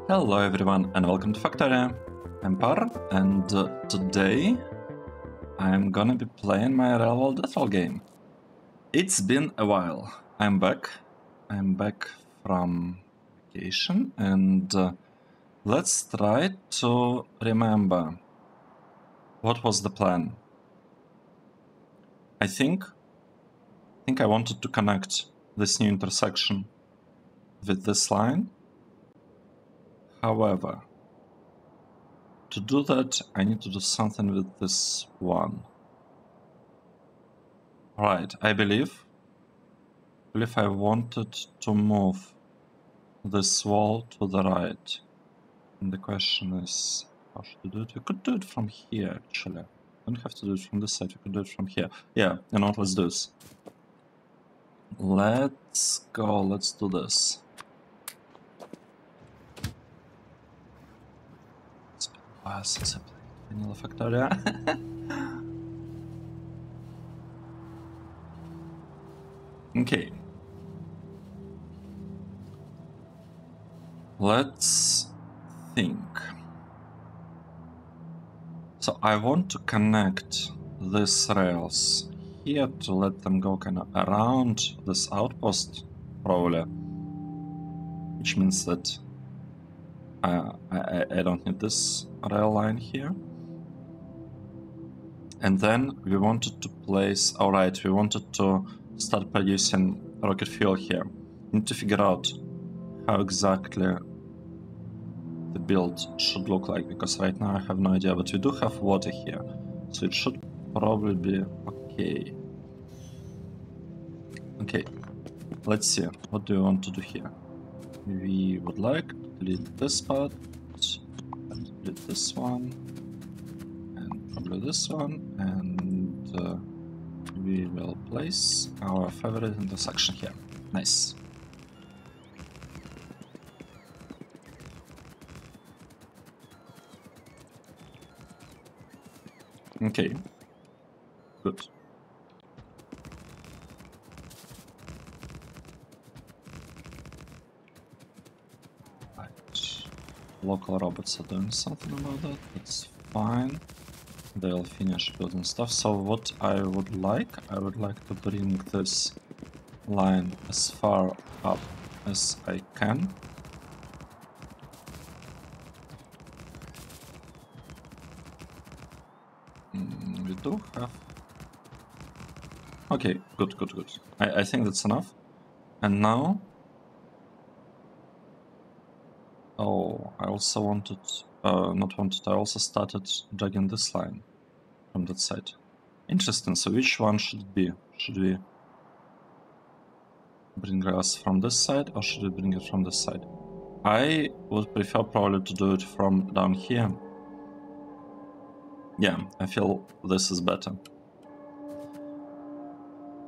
Hello everyone and welcome to Factorio. I'm Par and today I'm gonna be playing my real-world DeathWorld game. It's been a while. I'm back from vacation and let's try to remember what was the plan. I think I wanted to connect this new intersection with this line. However, to do that, I need to do something with this one. Right, I believe I wanted to move this wall to the right. And the question is, how should we do it? We could do it from here, actually. Don't have to do it from this side, we could do it from here. Yeah, you know what, let's do this. Let's go, let's do this. It's been a while since I played vanilla Factorio. Okay. Let's think. So I want to connect these rails here to let them go kind of around this outpost, probably. Which means that I don't need this rail line here. And then we wanted to place, alright, we wanted to start producing rocket fuel here. We need to figure out how exactly the build should look like, because right now I have no idea, but we do have water here, so it should probably be okay. Okay, let's see, what do we want to do here? We would like to delete this part, and delete this one, and probably this one, and we will place our favorite intersection here. Nice. Okay, good. Right, local robots are doing something about that, that's fine. They'll finish building stuff. So what I would like to bring this line as far up as I can. We do have... Okay, good. I think that's enough. And now... Oh, I also wanted... I also started dragging this line from that side. Interesting, so which one should it be? Should we bring us from this side or should we bring it from this side? I would prefer probably to do it from down here. Yeah, I feel this is better.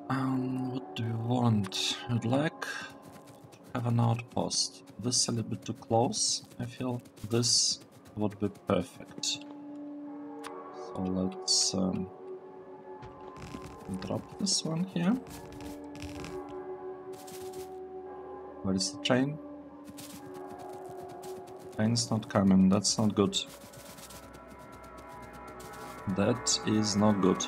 What do we want? I'd like to have an outpost. This is a little bit too close. I feel this would be perfect. So let's drop this one here. Where is the train? Train's not coming, that's not good. That is not good.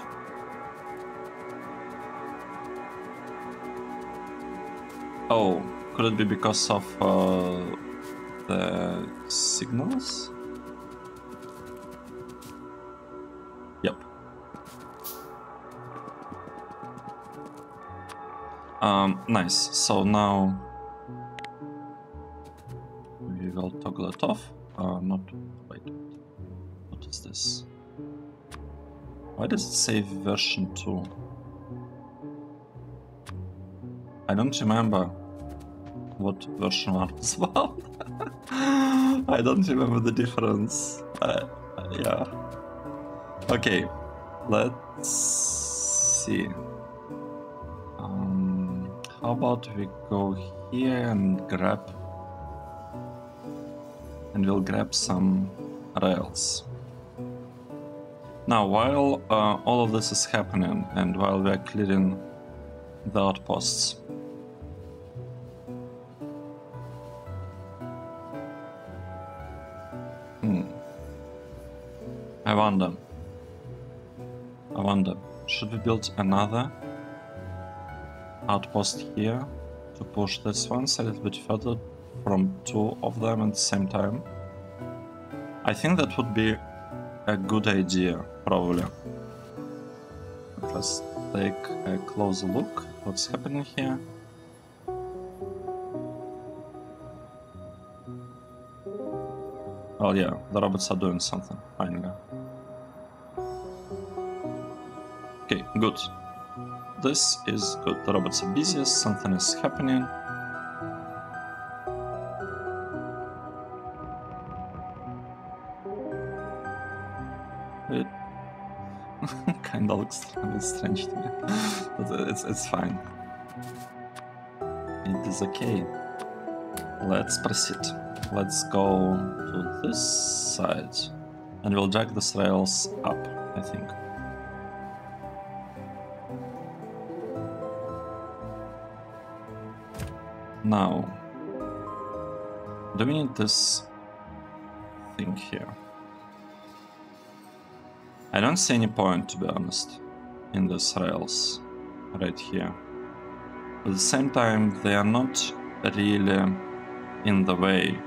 Oh, could it be because of the signals? Yep. Nice. So now we will toggle it off. Wait. What is this? Why does it say version 2? I don't remember what version 1 was about. I don't remember the difference. Yeah. Okay, let's see. How about we go here and we'll grab some rails. Now, while all of this is happening and while we are clearing the outposts, I wonder, should we build another outpost here to push this one a little bit further from two of them at the same time? I think that would be a good idea, probably. But let's take a closer look at what's happening here. Oh yeah, the robots are doing something, finally. Okay, good. This is good. The robots are busy, something is happening. It kinda looks a bit strange to me, but it's fine. It is okay. Let's proceed. Let's go to this side, and we'll drag these rails up, I think. Now, do we need this thing here? I don't see any point, to be honest, in these rails right here. But at the same time, they are not really in the way,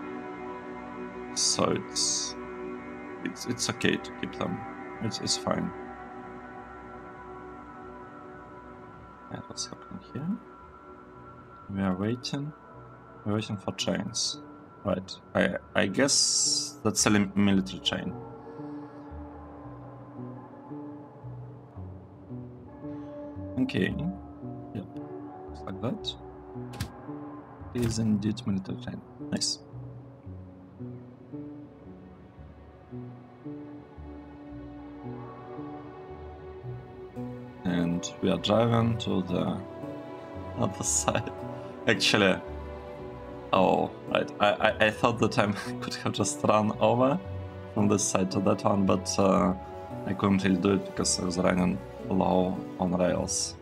so it's okay to keep them. It's fine. And what's happening here? We are waiting. We're waiting for trains. Right. I guess that's a military train. Okay. Yep. Looks like that. It is indeed military train. Nice. And we are driving to the other side. Actually, oh, right. I thought that I could have just run over from this side to that one, but I couldn't really do it because I was running low on rails.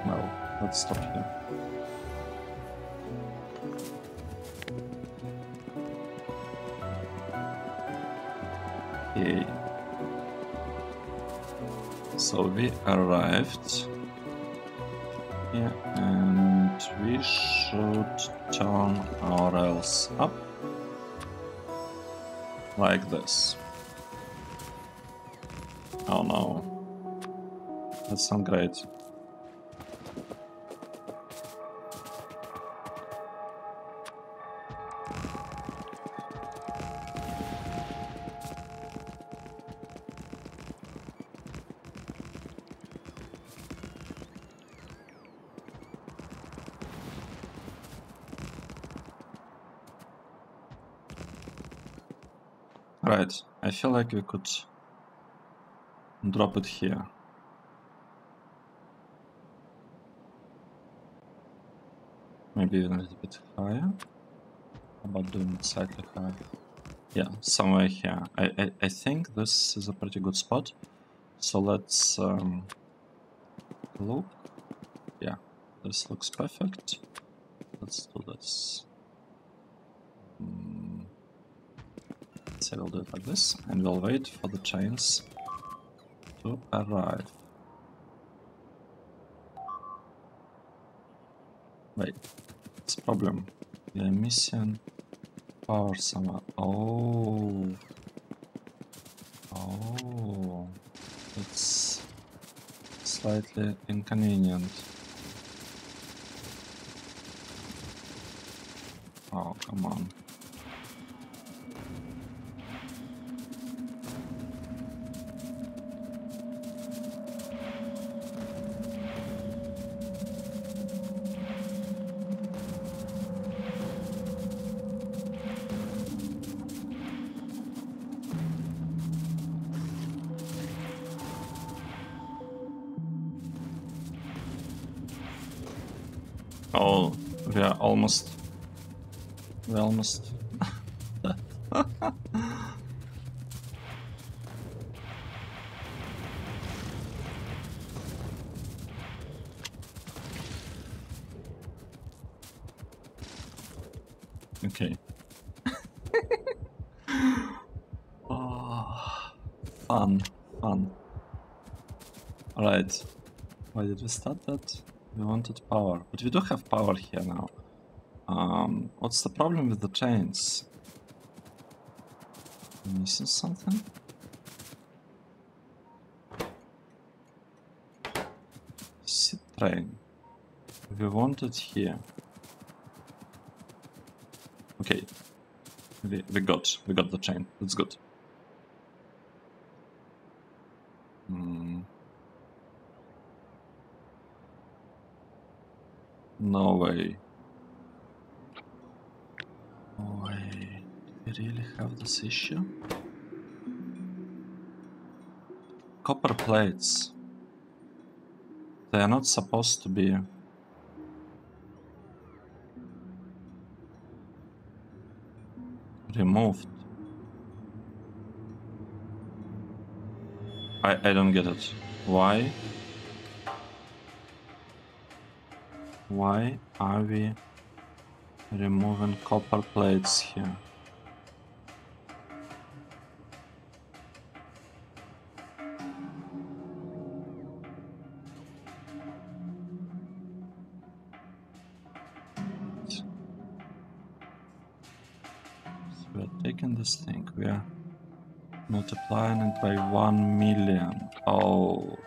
No, let's stop here. Okay. So we arrived here, and we should turn our rails up like this. Oh no, that's not great. Right, I feel like we could drop it here. Maybe even a little bit higher. How about doing it slightly higher? Yeah, somewhere here. I think this is a pretty good spot. So let's look. Yeah, this looks perfect. Let's do this. So we'll do it like this, and we'll wait for the trains to arrive. Wait, it's a problem. We are missing power somewhere. Oh, it's slightly inconvenient. Oh, come on. Oh, we're almost. Okay. Oh, fun. Alright. Why did we start that? We wanted power. But we do have power here now. What's the problem with the trains? Missing something? Sit train. We want it here. Okay. We got the train. That's good. No way. No way. Do we really have this issue? Copper plates. They are not supposed to be removed. I don't get it. Why? Why are we removing copper plates here? So we're taking this thing, we are multiplying it by 1 million. Oh,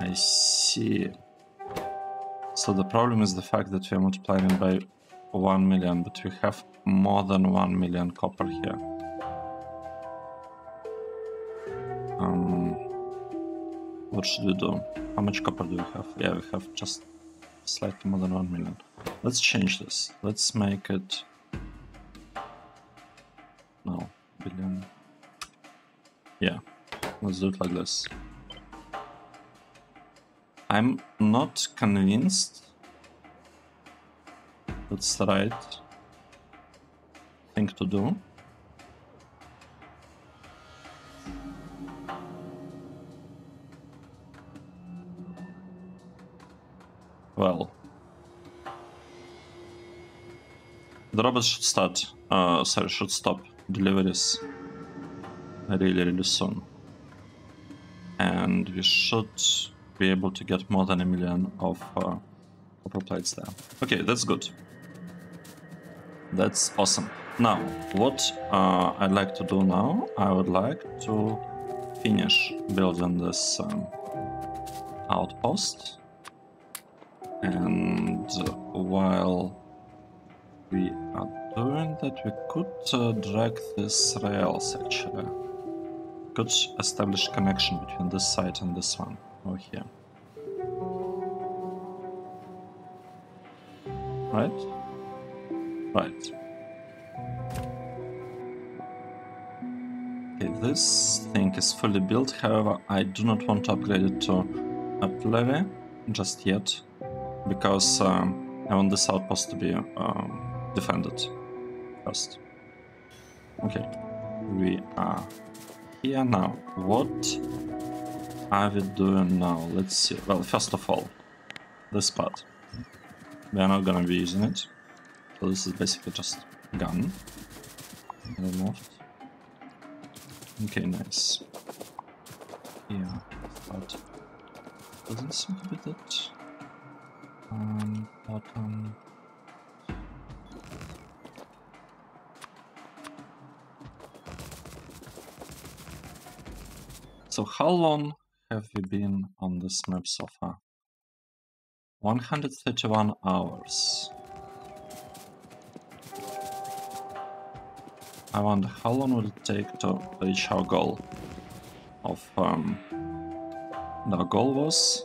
I see. So the problem is the fact that we are multiplying it by 1 million, but we have more than 1 million copper here. What should we do? How much copper do we have? Yeah, we have just slightly more than 1 million. Let's change this. Let's make it... No, billion. Yeah, let's do it like this. I'm not convinced that's the right thing to do. Well, the robots should should stop deliveries really soon. And we should be able to get more than 1 million of copper plates there. Okay, that's good. That's awesome. Now, what I'd like to do now, I would like to finish building this outpost. And while we are doing that, we could drag this rails actually. Could establish connection between this side and this one over here. Right? Right. Okay, this thing is fully built, however, I do not want to upgrade it to artillery just yet, because I want this outpost to be defended first. Okay, we are here now. What are we doing now? Let's see. Well, first of all, this part. We are not gonna be using it. So this is basically just gun. Removed. Okay, nice. Yeah, but doesn't seem to be that. Bottom. So how long have we been on this map so far? 131 hours. I wonder how long would it take to reach our goal of our goal was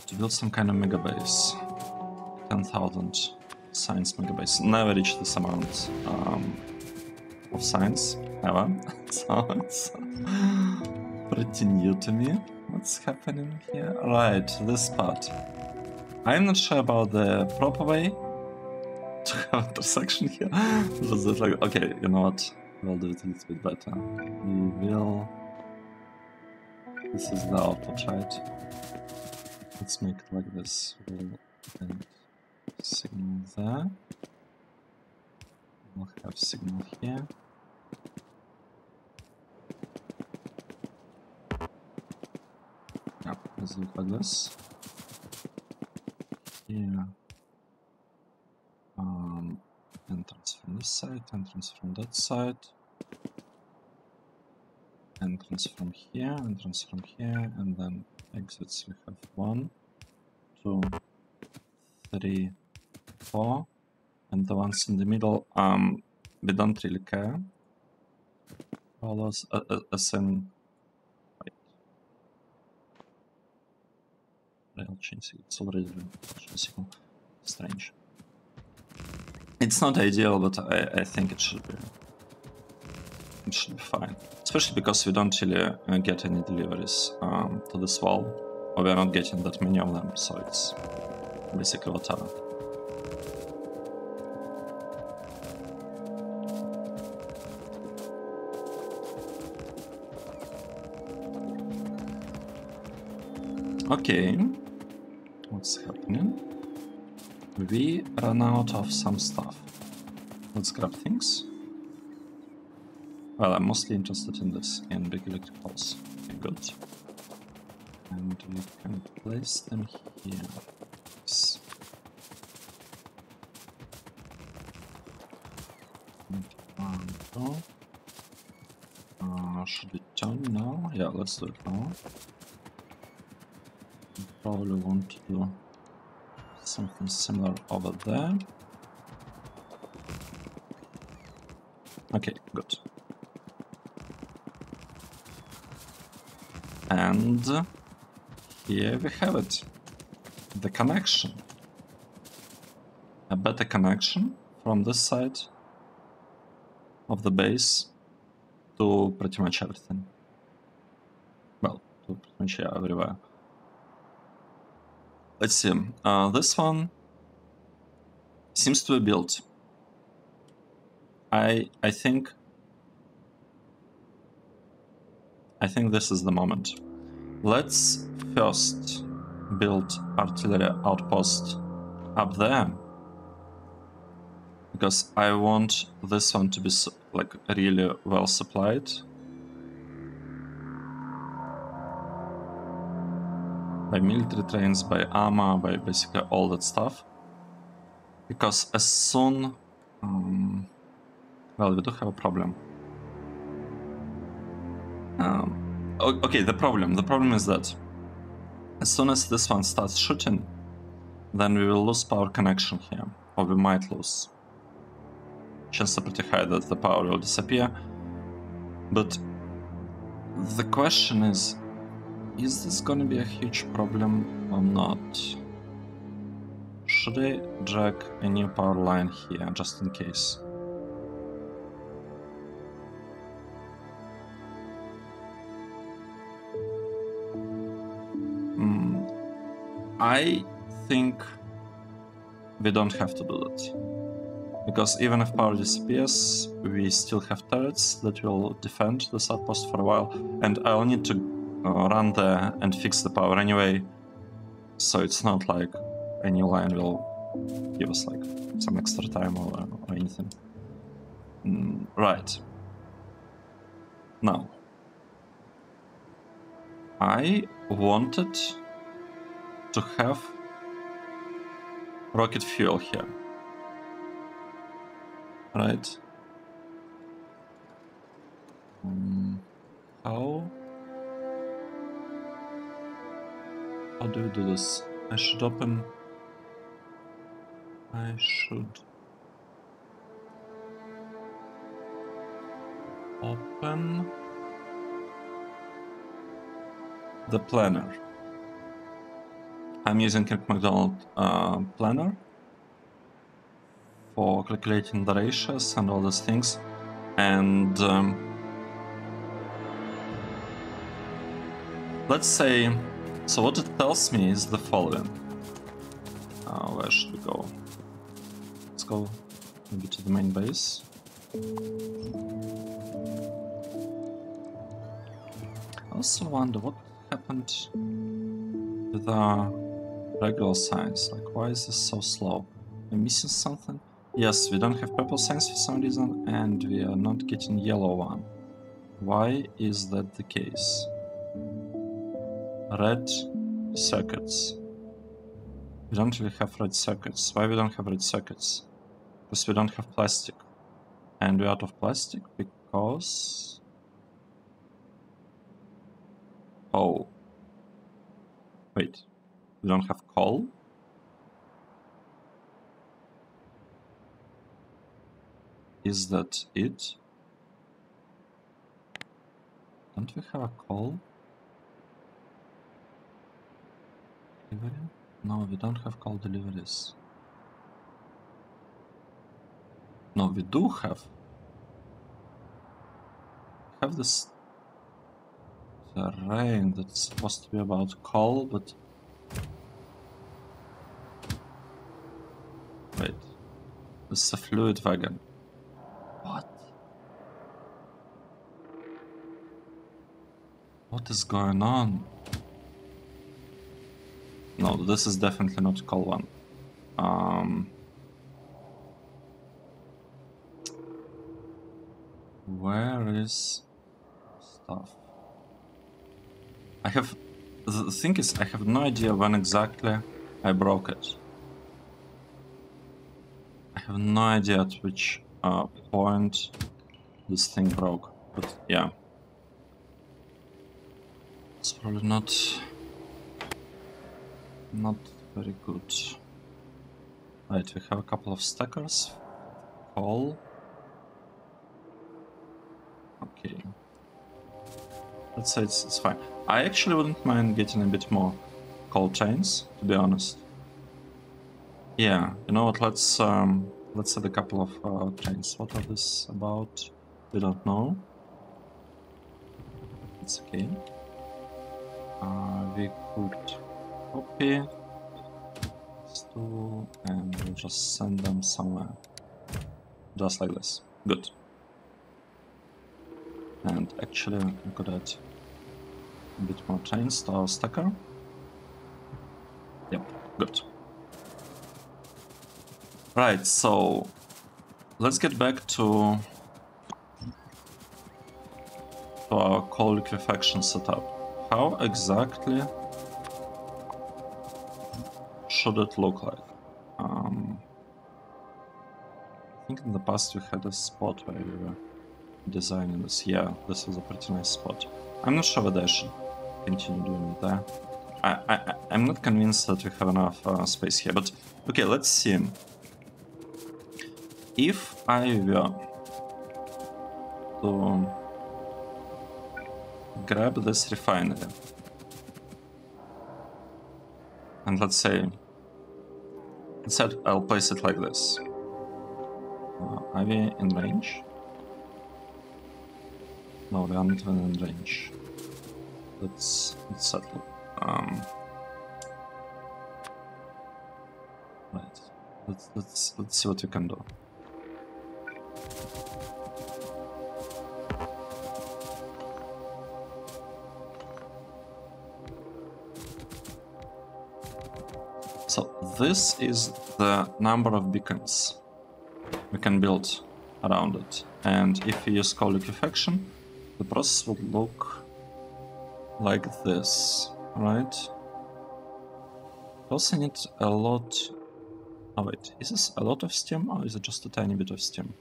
to build some kind of megabase. 10,000 science megabase. Never reached this amount of science ever, so it's pretty new to me what's happening here. Right, this part. I'm not sure about the proper way to have intersection here. Just like, okay, you know what? We'll do it a little bit better. We will This is the output, right? Let's make it like this. We'll add signal there. We'll have signal here. Yeah, let's do it like this. Here. Entrance from this side, entrance from that side. Entrance from here, and then exits. We have 1, 2, 3, 4, and the ones in the middle, we don't really care. All those, as in, wait, rail chain signal. It's already rail chain signal. Strange. It's not ideal, but I think it should be. It should be fine, especially because we don't really get any deliveries to this wall, or we're not getting that many of them, so it's basically whatever. Okay, what's happening? We ran out of some stuff. Let's grab things. Well, I'm mostly interested in this, in big electricals. Okay, good. And we can place them here. Yes. Should we turn now? Yeah, let's do it now. We probably want to do something similar over there. Okay, good. And here we have it. The connection. A better connection from this side of the base to pretty much everything. Well, to pretty much everywhere. Let's see. This one seems to be built. I think this is the moment. Let's first build artillery outpost up there, because I want this one to be like really well supplied. By military trains, by armor, by basically all that stuff. Because as soon... well, we do have a problem. Okay, the problem is that as soon as this one starts shooting, then we will lose power connection here, or we might lose. Chances are pretty high that the power will disappear. But the question is this gonna be a huge problem or not? Should I drag a new power line here, just in case? I think we don't have to do that. Because even if power disappears, we still have turrets that will defend this outpost for a while, and I'll need to run there and fix the power anyway, so it's not like a new line will give us like some extra time or anything. Right. Now, I wanted to have rocket fuel here, right? How do we do this? I should open the planner. I'm using Kirk McDonald planner for calculating the ratios and all those things, and let's say, so what it tells me is the following. Where should we go? Let's go maybe to the main base. I also wonder what happened with our regular signs? Like, why is this so slow? I'm missing something? Yes, we don't have purple signs for some reason, and we are not getting yellow one. Why is that the case? Red circuits. We don't really have red circuits. Why we don't have red circuits? Because we don't have plastic. And we're out of plastic because... Oh. Wait. We don't have coal? Is that it? Don't we have a coal? Delivery? No, we don't have coal deliveries. No, we do have. We have this terrain that's supposed to be about coal, but... Wait. This is a fluid wagon. What? What is going on? No, this is definitely not coal one. Where is stuff? I have... The thing is, I have no idea when exactly I broke it. I have no idea at which point this thing broke, but yeah. It's probably not very good. Right, we have a couple of stackers. Coal. Okay. Let's say it's fine. I actually wouldn't mind getting a bit more coal chains, to be honest. Yeah, you know what, let's add a couple of chains. What are this about? We don't know. It's okay. We could copy these two and we'll just send them somewhere. Just like this. Good. And actually we could add a bit more chains to our stacker. Yep, good. Right, so let's get back to our coal liquefaction setup. How exactly should it look like? I think in the past we had a spot where we were designing this. Yeah, this is a pretty nice spot. I'm not sure whether I should continue doing it there. I'm not convinced that we have enough space here, but okay, let's see. If I were to grab this refinery and let's say I'll place it like this. Are we in range? No, we are not even in range. Let's settle. Right. Let's see what we can do. So this is the number of beacons we can build around it. And if we use coal liquefaction, the process would look like this, right? We also need a lot... Oh wait, is this a lot of steam or is it just a tiny bit of steam?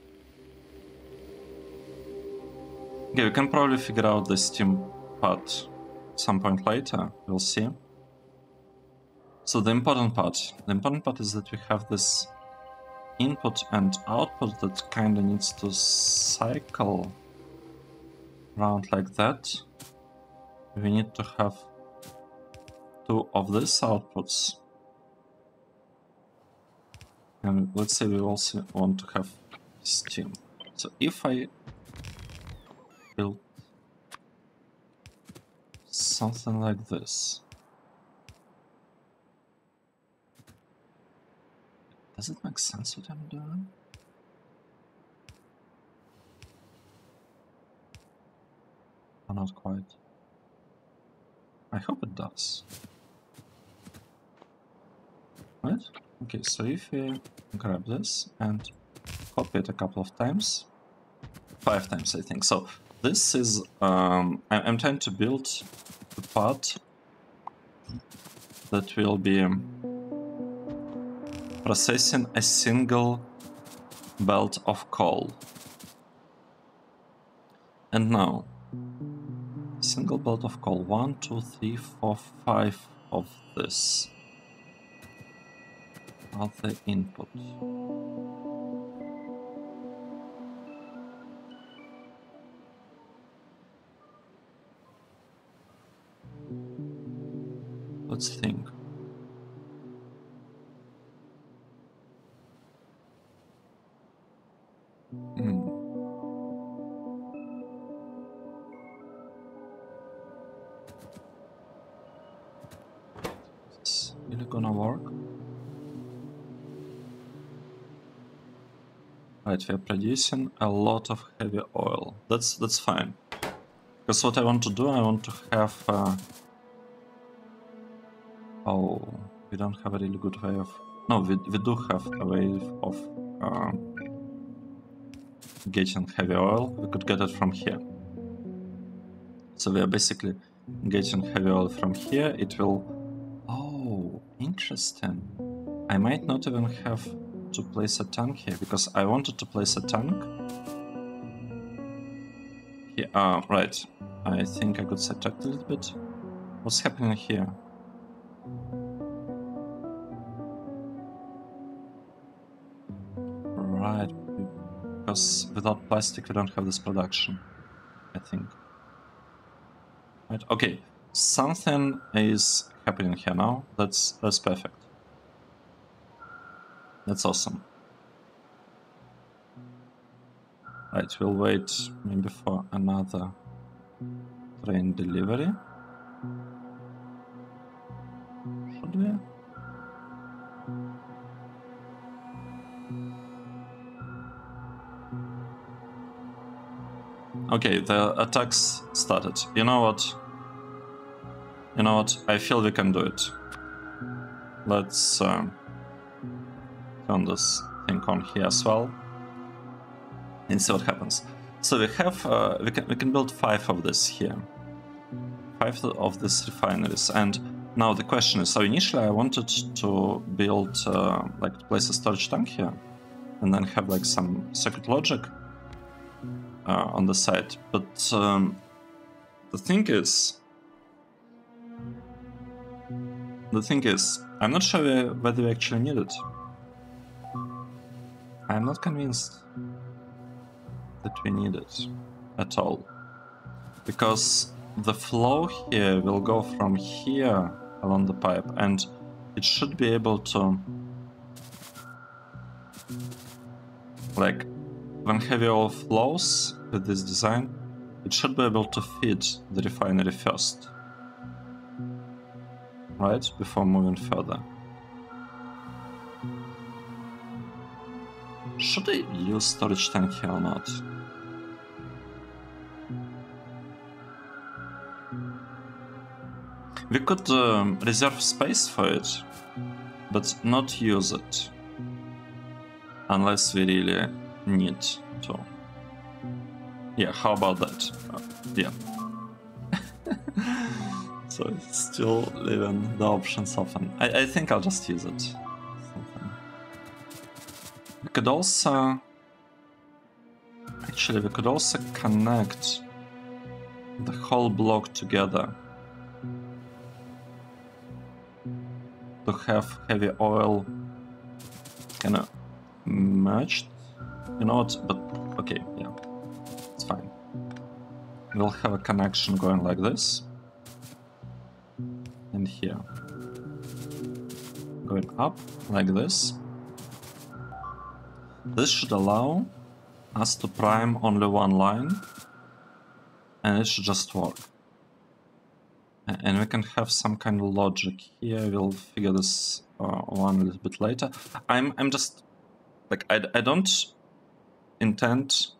Okay, we can probably figure out the steam part at some point later, we'll see. So the important part is that we have this input and output that kind of needs to cycle around like that. We need to have two of these outputs. And let's say we also want to have steam. So if I build something like this, does it make sense what I'm doing? Or not quite? I hope it does. Right? Okay, so if we grab this and copy it a couple of times, 5 times I think. So this is, I'm trying to build the part that will be processing a single belt of coal. And now, single belt of coal, 1, 2, 3, 4, 5 of this are the input. Let's think. Is it really gonna work? Right, we are producing a lot of heavy oil. That's fine. Because what I want to do, I want to have... oh, we don't have a really good way of... No, we do have a way of getting heavy oil. We could get it from here. So we are basically getting heavy oil from here. It will... oh, interesting. I might not even have to place a tank here, because I wanted to place a tank here. Right. I think I got sidetracked a little bit. What's happening here? Right. Because without plastic we don't have this production, I think. Right. Okay. Something is happening here now. That's perfect. That's awesome. Right, we'll wait maybe for another train delivery. Should we? Okay, the attacks started. You know what? You know what? I feel we can do it. Let's turn this thing on here as well and see what happens. So we have we can build 5 of this here, 5 of these refineries. And now the question is: so initially I wanted to build like to place a storage tank here, and then have like some circuit logic on the side. But the thing is, I'm not sure whether we actually need it. I'm not convinced that we need it at all, because the flow here will go from here along the pipe, and it should be able to, like, when heavy oil flows with this design, it should be able to feed the refinery first, right, before moving further. Should I use storage tank here or not? We could reserve space for it, but not use it unless we really need to. Yeah, how about that? Yeah. So it's still leaving the options open. I think I'll just use it. We could also... actually, we could also connect the whole block together to have heavy oil kind of merged. You know what? But okay, yeah, it's fine. We'll have a connection going like this, and here going up like this. This should allow us to prime only one line, and it should just work. And we can have some kind of logic here. We'll figure this one a little bit later. I'm just like, I don't intend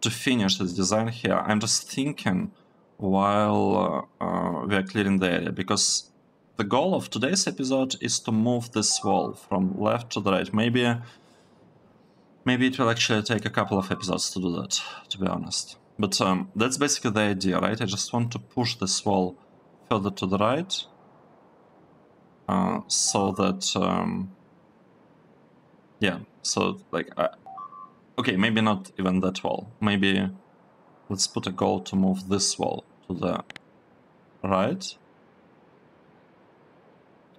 to finish this design here. I'm just thinking while we are clearing the area, because the goal of today's episode is to move this wall from left to the right. Maybe it will actually take a couple of episodes to do that, to be honest. But that's basically the idea, right? I just want to push this wall further to the right, so that yeah, so like okay, maybe not even that wall. Maybe let's put a goal to move this wall to the right.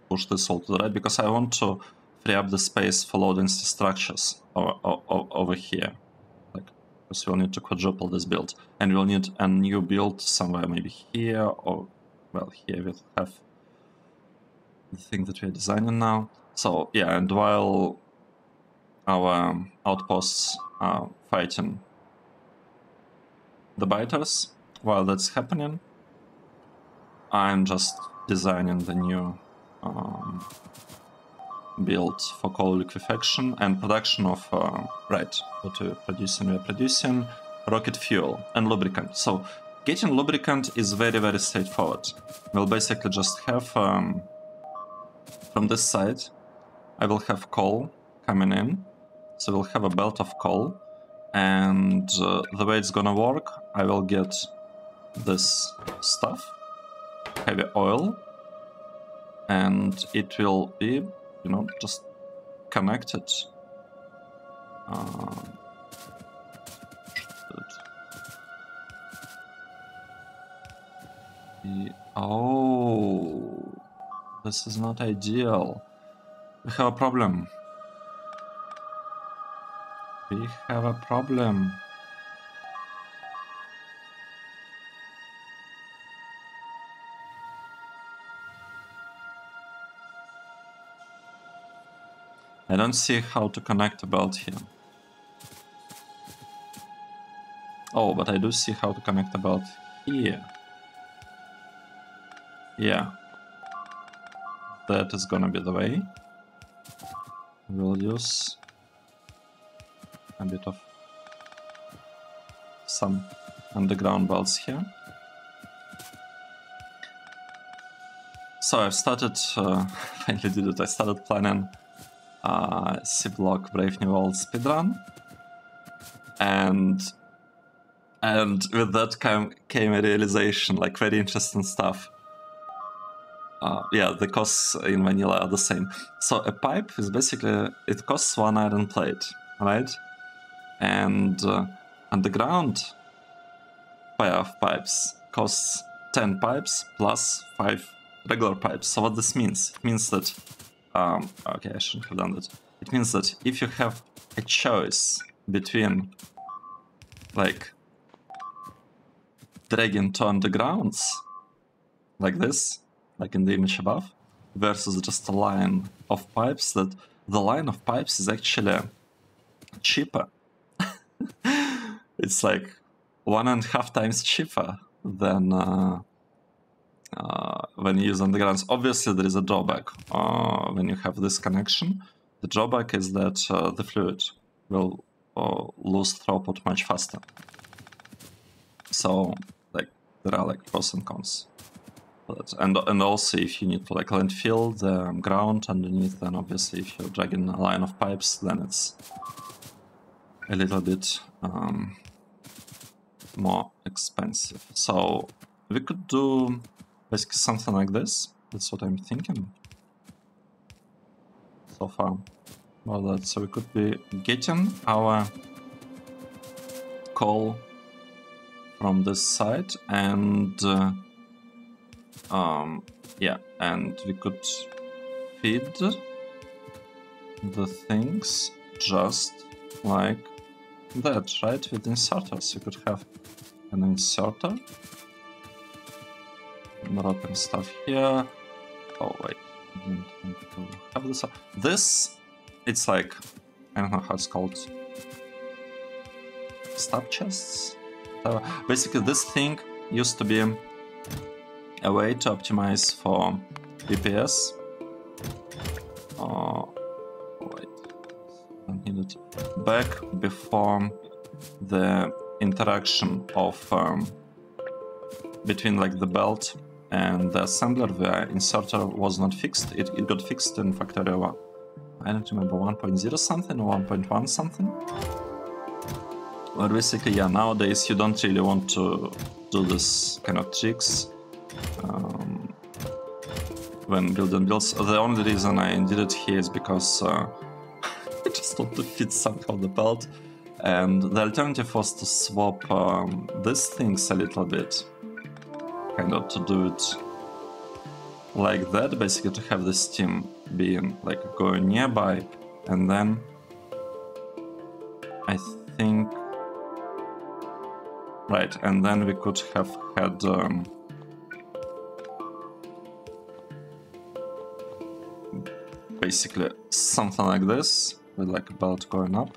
Push this wall to the right, because I want to free up the space for low density structures over here. Like, because we'll need to quadruple this build, and we'll need a new build somewhere, maybe here, or well, here we'll have the thing that we're designing now. So yeah, and while our outposts are fighting the biters, while that's happening, I'm just designing the new build for coal liquefaction and production of right, what we're producing rocket fuel and lubricant. So getting lubricant is very, very straightforward. We'll basically just have from this side, I will have coal coming in, so we'll have a belt of coal, and the way it's gonna work, I will get this stuff, heavy oil, and it will be, you know, just connected. Oh, this is not ideal. We have a problem. We have a problem. I don't see how to connect a belt here. Oh, but I do see how to connect a belt here. Yeah. That is gonna be the way. We'll use a bit of some underground belts here. So I've started, finally did it, I started planning C-Block Brave New World speedrun, and with that came a realization, like very interesting stuff. Yeah, the costs in vanilla are the same. So a pipe is basically, it costs 1 iron plate, right? And underground pair of pipes costs 10 pipes plus 5 regular pipes. So what this means? It means that okay, I shouldn't have done that. It means that if you have a choice between, like, dragging 2 undergrounds, like this, like in the image above, versus just a line of pipes, that the line of pipes is actually cheaper. It's like 1.5 times cheaper than when you use undergrounds. Obviously, there is a drawback when you have this connection. The drawback is that the fluid will lose throughput much faster. So, like, there are like pros and cons. And also, if you need to like landfill the ground underneath, then obviously, if you're dragging a line of pipes, then it's a little bit more expensive. So we could do basically something like this. That's what I'm thinking so far. Well, that, so we could be getting our coal from this side, and yeah, and we could feed the things just like that, right? With inserters, you could have an inserter, dropping stuff here. Oh wait, I didn't want to have this. This, it's like, I don't know how it's called, stab chests. Basically, this thing used to be a way to optimize for DPS. Wait, I need it back before the interaction of between like the belt and the assembler, the inserter, was not fixed. It got fixed in Factorio, I don't remember, 1.0 something or 1.1 something. But basically, yeah, nowadays you don't really want to do this kind of tricks when building builds. The only reason I did it here is because I just want to fit somehow the belt. And the alternative was to swap these things a little bit. Kind of to do it like that, basically to have the steam being like going nearby, and then I think, right, and then we could have had basically something like this with like a belt going up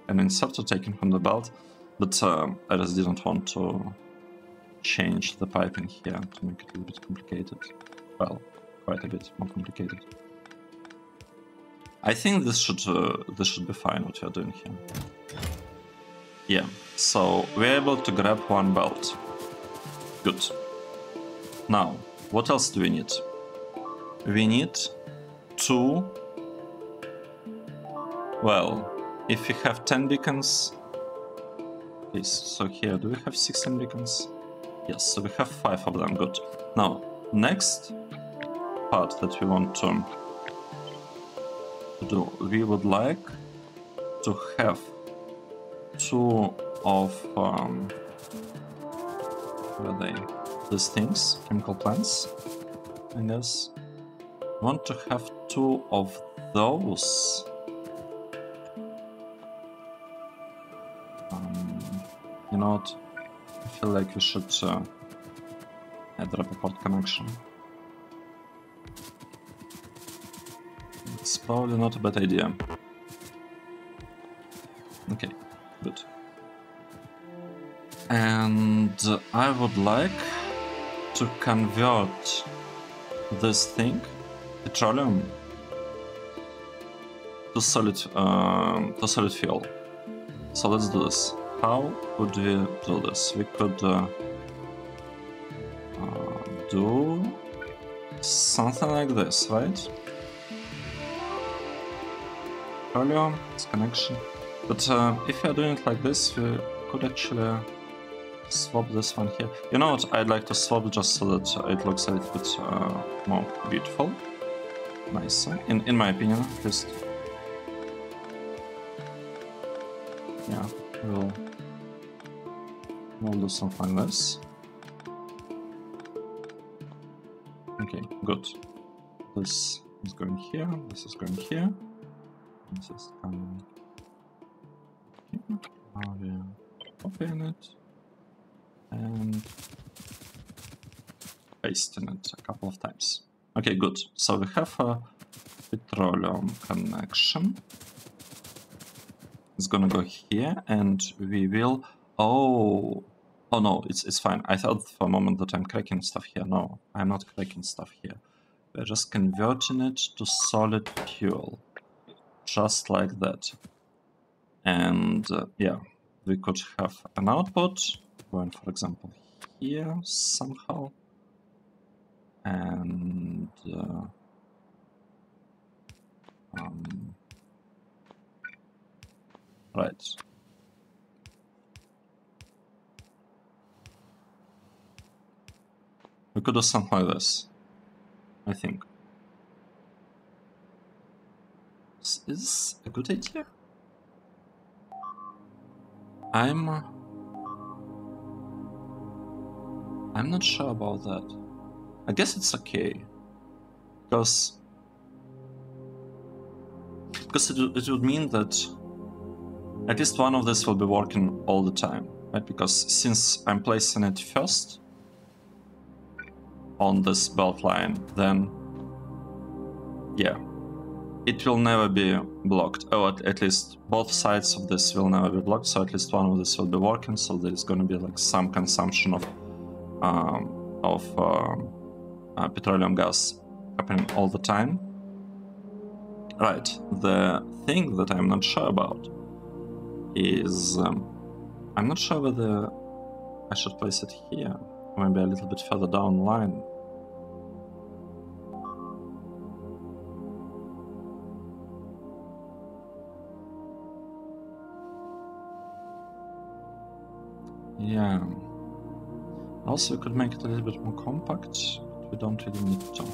and inserter taken from the belt, but I just didn't want to change the piping here to make it a little bit complicated. Well, quite a bit more complicated. I think this should be fine what we are doing here. Yeah, so we're able to grab one belt. Good. Now, what else do we need? We need 2. Well, if we have 10 beacons. Okay, so here, do we have 16 beacons? Yes, so we have 5 of them, good. Now, next part that we want to do, we would like to have 2 of, what are they? These things, chemical plants, I guess. We want to have 2 of those. You know what? I feel like we should add a port connection. It's probably not a bad idea. Okay, good. And I would like to convert this thing, petroleum, to solid fuel. So let's do this. How would we do this? We could do something like this, right? Petroleum, it's connection. But if we are doing it like this, we could actually swap this one here. You know what? I'd like to swap it just so that it looks a little bit more beautiful, nicer, in my opinion, at least. Yeah, we'll do something like this. Okay, good. This is going here. This is going here. This is coming here. Now we open it and pasting it a couple of times. Okay, good. So we have a petroleum connection. It's gonna go here, and we will. Oh no, it's fine. I thought for a moment that I'm cracking stuff here. No, I'm not cracking stuff here. We're just converting it to solid fuel, just like that. And yeah, we could have an output going, for example, here somehow, and right. We could do something like this, I think. Is this a good idea? I'm not sure about that. I guess it's okay, because it would mean that at least one of this will be working all the time, right? Because since I'm placing it first on this belt line, then yeah, it will never be blocked. Oh, at least both sides of this will never be blocked, so at least one of this will be working, so there's going to be like some consumption of petroleum gas happening all the time. Right, the thing that I'm not sure about is I'm not sure whether I should place it here, maybe a little bit further down the line. Yeah. Also, we could make it a little bit more compact, but we don't really need to.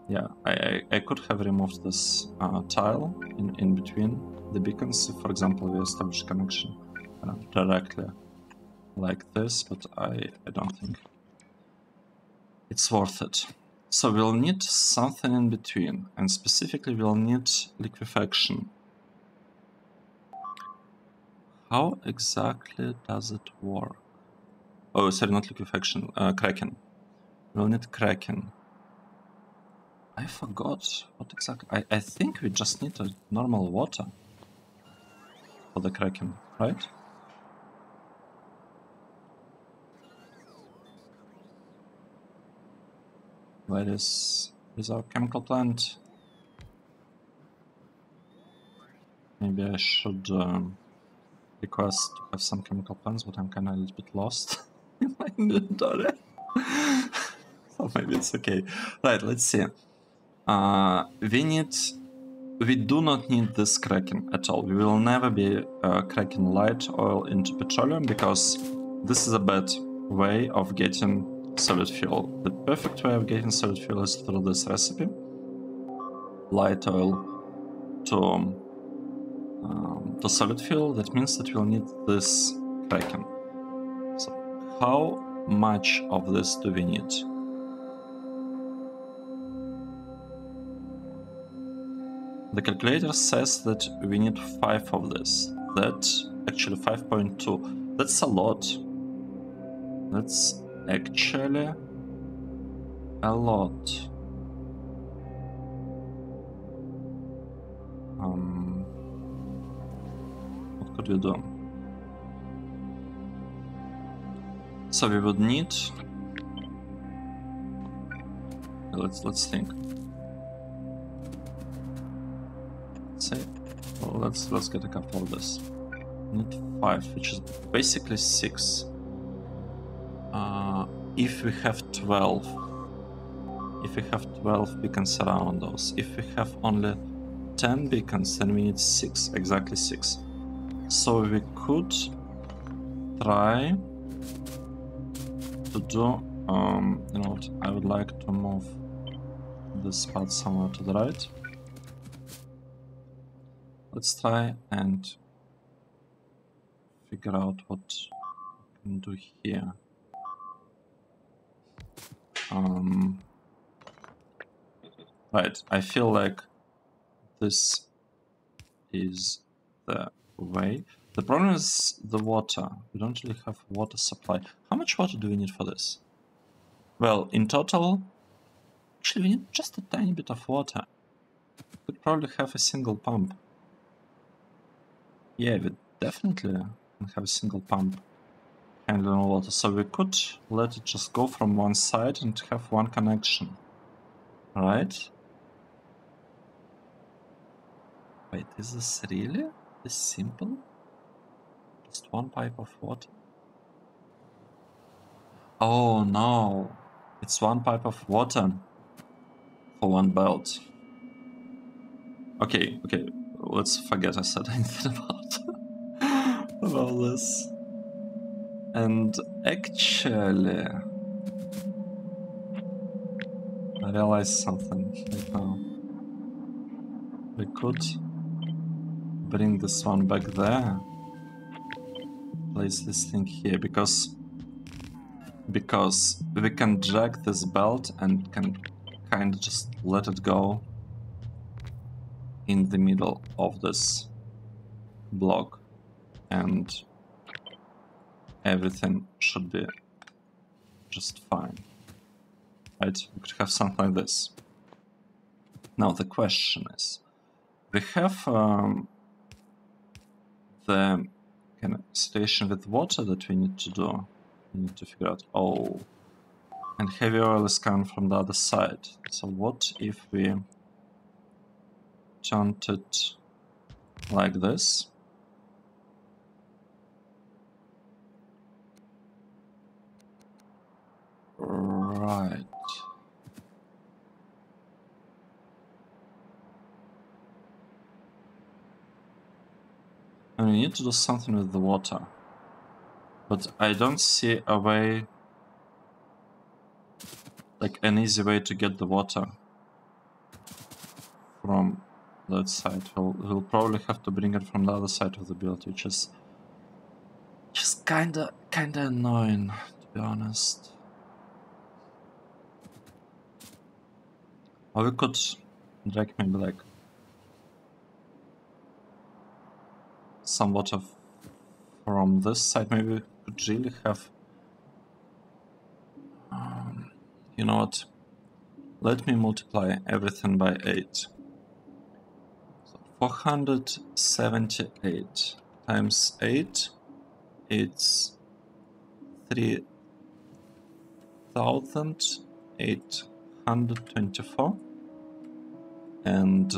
Yeah, I could have removed this tile in between the beacons if, for example, we establish connection directly like this, but I don't think it's worth it. So we'll need something in between, and specifically we'll need liquefaction. How exactly does it work? Oh, sorry, not liquefaction, cracking. We'll need cracking. I forgot what exactly. I think we just need a normal water for the cracking, right? Where is our chemical plant? Maybe I should request to have some chemical plants, but I'm kind of a little bit lost in my inventory. So maybe it's okay. Right, let's see. We do not need this cracking at all. We will never be cracking light oil into petroleum because this is a bad way of getting solid fuel. The perfect way of getting solid fuel is through this recipe. Light oil to solid fuel. That means that we'll need this cracking. So how much of this do we need? The calculator says that we need 5 of this. That's actually 5.2. That's a lot. That's actually a lot. What could we do? So we would need. Let's think. Say, well, let's get a couple of this. We need 5, which is basically 6. If we have 12, beacons around those. If we have only 10 beacons, then we need 6, exactly 6. So we could try to do, you know what, I would like to move this part somewhere to the right. Let's try and figure out what we can do here. Right, I feel like this is the way. The problem is the water. We don't really have water supply. How much water do we need for this? Well, in total, actually we need just a tiny bit of water. We could probably have a single pump. Yeah, we definitely can have a single pump handling water. So we could let it just go from one side and have one connection. Right? Wait, is this really this simple? Just one pipe of water? Oh no, it's one pipe of water for one belt. Okay, let's forget I said anything about this. And actually, I realized something right now. We could bring this one back there. Place this thing here because we can drag this belt and can kind of just let it go in the middle of this block, and everything should be just fine. Right? We could have something like this. Now the question is, we have the kind of situation with water that we need to do. We need to figure out, oh, and heavy oil is coming from the other side. So what if we turned it like this? Right. we need to do something with the water. But I don't see a way, like an easy way to get the water from that side. We'll probably have to bring it from the other side of the build, which is just kinda annoying, to be honest. Or we could drag maybe like some water from this side. Maybe we could really have... you know what? Let me multiply everything by 8. So 478 times 8, it's 3,824. And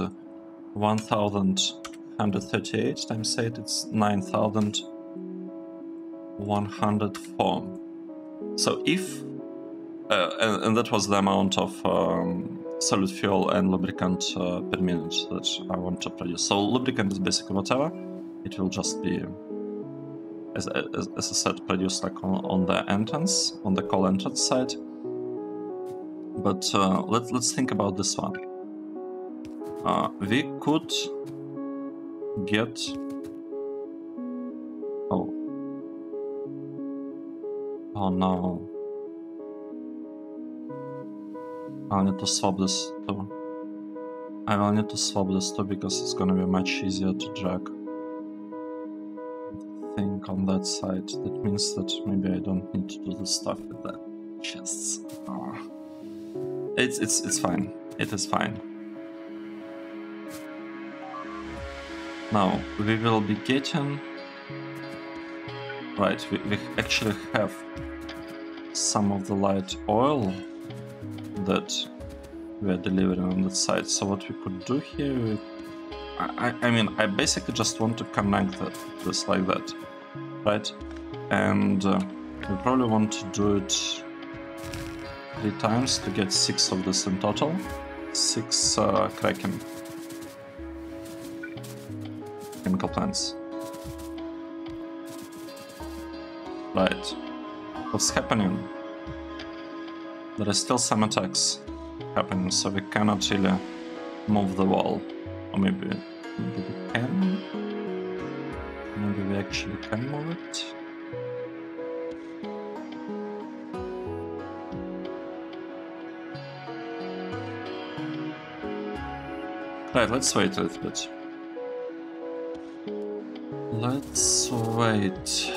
1,138 times 8, it's 9,104. So if... and that was the amount of solid fuel and lubricant per minute that I want to produce. So lubricant is basically whatever. It will just be, as I said, produced like on the entrance, on the coal entrance side. But let's think about this one. We could get... oh no. I'll need to swap this too. I will need to swap this too because it's gonna be much easier to drag the thing on that side. That means that maybe I don't need to do the stuff with the chests. Oh. It's fine. It is fine. Now we will be getting... right, we actually have some of the light oil that we are delivering on that side. So what we could do here, I mean, I basically just want to connect this like that, right? And we probably want to do it 3 times to get 6 of this in total. 6 cracking chemical plants. Right. What's happening? There are still some attacks happening, so we cannot really move the wall. Or maybe we can? Maybe we actually can move it? Right, let's wait a little bit. Let's wait.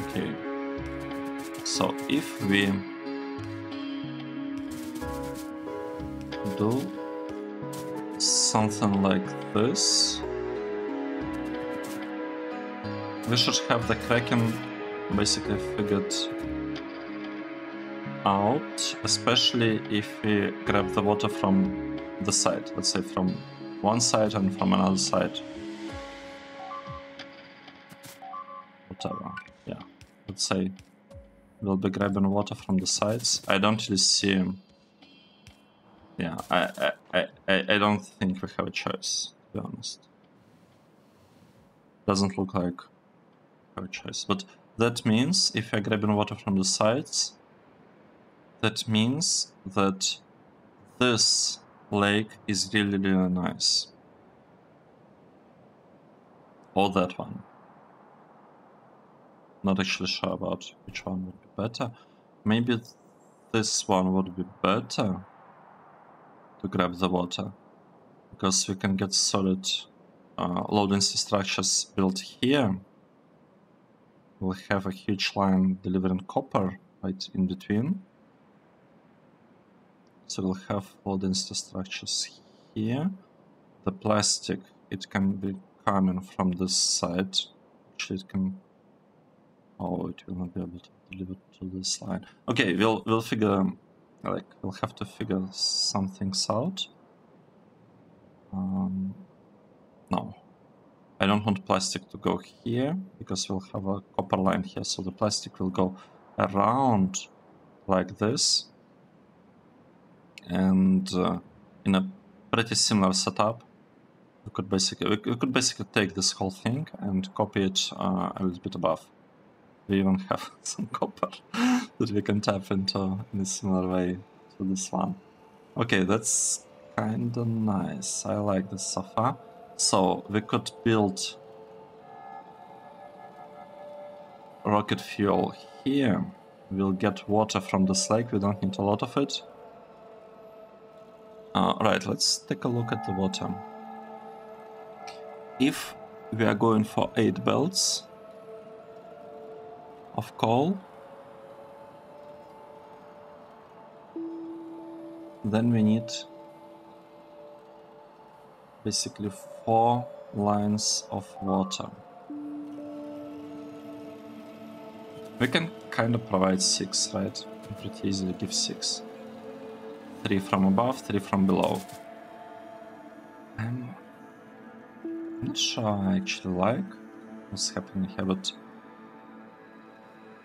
Okay, so if we do something like this, we should have the Kraken basically figured out, especially if we grab the water from the side, let's say from one side and from another side. Whatever, yeah. Let's say we'll be grabbing water from the sides. I don't really see... yeah, I don't think we have a choice, to be honest. Doesn't look like we have a choice. But that means if we're grabbing water from the sides, that means that this lake is really, really nice. Or that one. Not actually sure about which one would be better. Maybe this one would be better to grab the water, because we can get solid low density structures built here. We'll have a huge line delivering copper right in between. So we'll have low density structures here. The plastic, it can be coming from this side. Actually, it can... oh, it will not be able to deliver to this line. Okay, we'll figure, like, we'll have to figure some things out. No, I don't want plastic to go here, because we'll have a copper line here, so the plastic will go around like this, and in a pretty similar setup, we could basically take this whole thing and copy it a little bit above. We even have some copper that we can tap into in a similar way to this one. Okay, that's kinda nice. I like this so far. So we could build rocket fuel here. We'll get water from this lake. We don't need a lot of it. Right, let's take a look at the water. If we are going for 8 belts of coal, then we need basically 4 lines of water. We can kind of provide 6, right? We can pretty easily give 6. 3 from above, 3 from below. I'm not sure I actually like what's happening here, but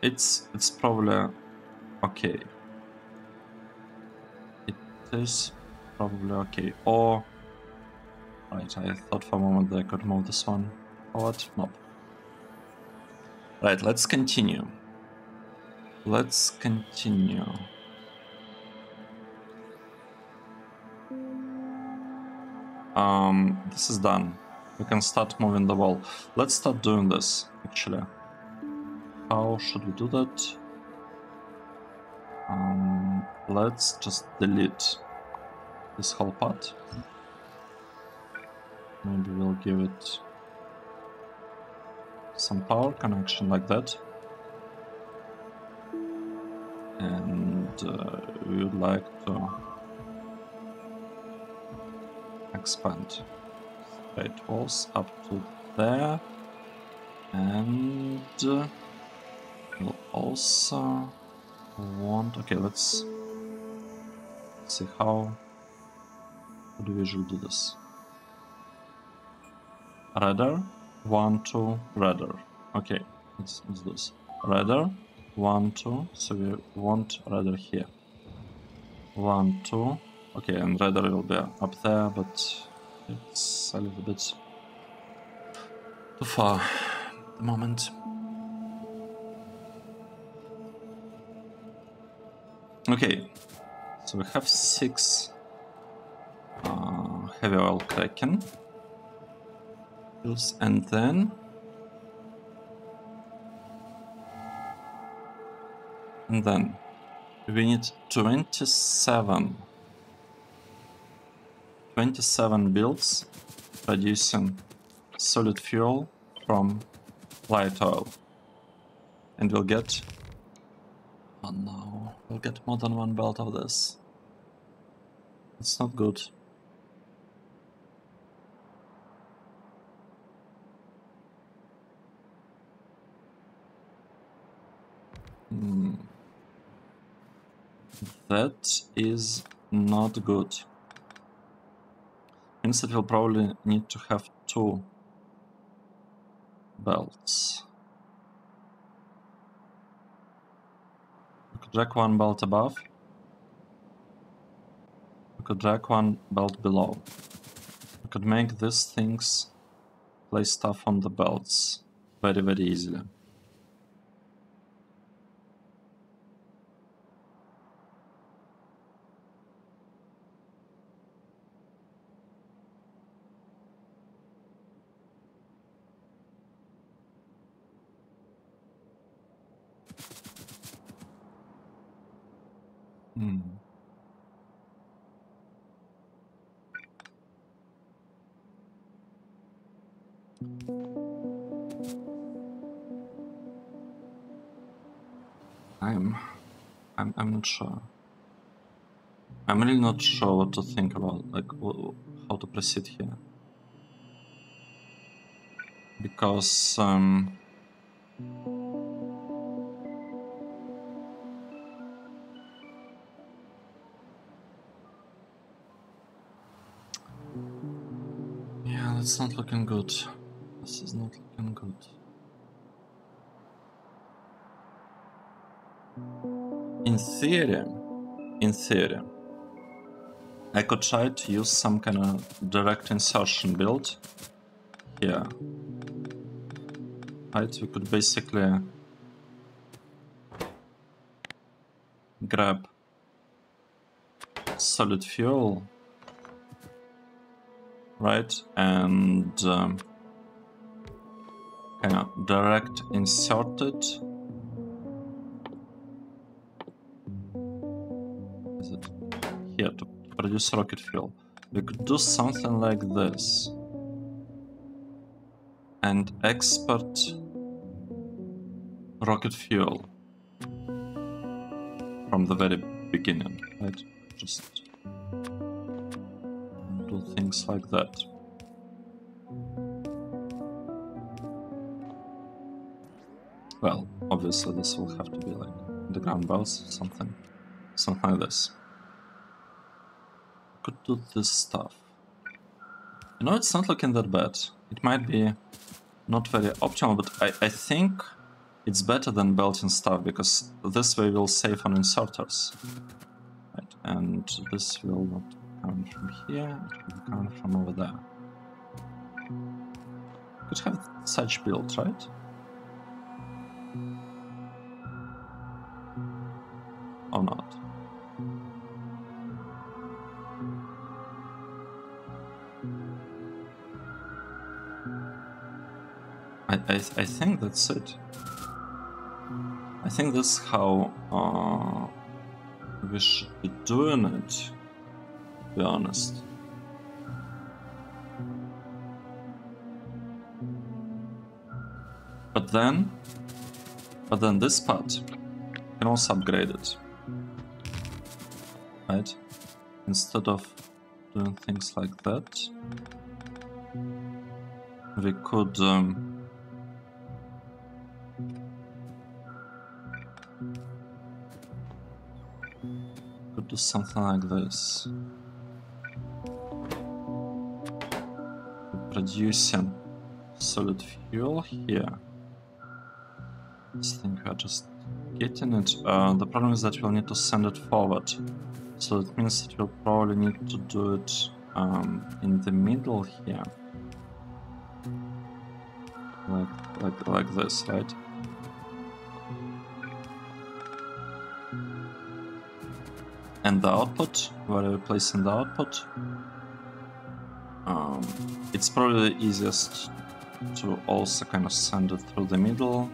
it's probably okay. It is probably okay. Or right, I thought for a moment that I could move this one forward. Nope. Right, let's continue. Let's continue. This is done. We can start moving the wall. Let's start doing this, actually. How should we do that? Let's just delete this whole part. Maybe we'll give it some power connection like that. And we would like to expand straight walls up to there. And we'll also want... Okay, let's see how do we usually do this. Radar, 1, 2, radar. Okay, let's do this. Radar, 1, 2, so we want radar here. 1, 2, okay, and radar will be up there, but it's a little bit too far at the moment. Okay, so we have 6 heavy oil cracking. And then we need 27 builds producing solid fuel from light oil, and we'll get, oh no, we'll get more than 1 belt of this. It's not good. That is not good. Means that we'll probably need to have 2 belts. We could drag 1 belt above. We could drag 1 belt below. We could make these things place stuff on the belts very, very easily. I'm not sure. I'm really not sure what to think about, like, how to proceed here. Because yeah, that's not looking good. This is not looking good. In theory, I could try to use some kind of direct insertion build here. Right, we could basically grab solid fuel, right, and kind of direct insert it. Is it here to produce rocket fuel? We could do something like this and export rocket fuel from the very beginning, right? Just do things like that. Well, obviously this will have to be like the ground belts, something like this. Could do this stuff. You know, it's not looking that bad. It might be not very optimal, but I think it's better than belting stuff, because this way we'll save on inserters. Right, and this will not come from here, it will come from over there. Could have such build, right? Or not? I think that's it. I think that's how we should be doing it, to be honest. But then this part, you can also upgrade it, right? Instead of doing things like that, we could do something like this. We're producing solid fuel here. I think we are just getting it. The problem is that we'll need to send it forward. So it means that we'll probably need to do it in the middle here. Like this, right? And the output, where we're placing the output, it's probably the easiest to also kind of send it through the middle.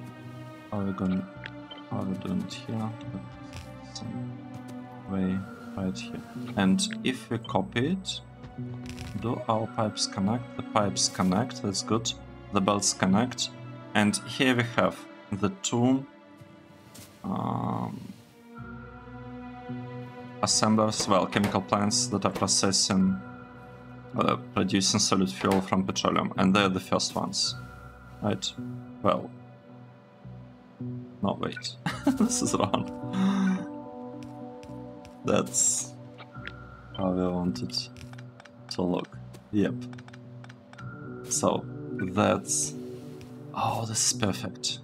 How are we doing it here? Some way right here. And if we copy it, do our pipes connect? The pipes connect, that's good. The belts connect. And here we have the two assemblers, well, chemical plants that are producing solid fuel from petroleum, and they're the first ones, right? Well, no, wait, this is wrong. That's how we want it to look. Yep. So that's, oh, this is perfect.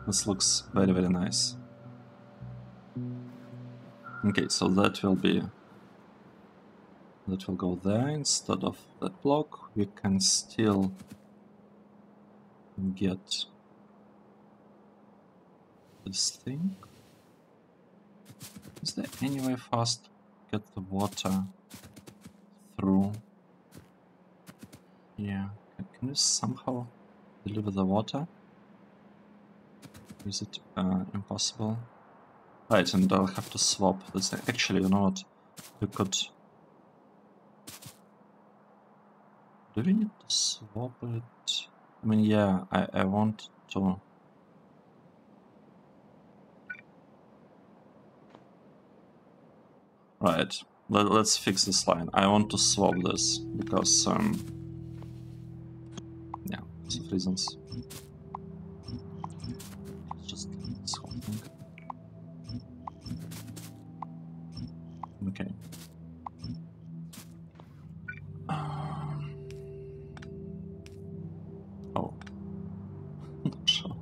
This looks very, very nice. Okay, so that will go there instead of that block. We can still get this thing. Is there any way for us to get the water through here? Can we somehow deliver the water? Is it impossible? Right, and I'll have to swap this thing. Actually, you know what? We could... Do we need to swap it? I mean, yeah, I want to... Right, let's fix this line. I want to swap this, because, yeah, because of reasons. Just this whole thing. Okay. Oh. Not sure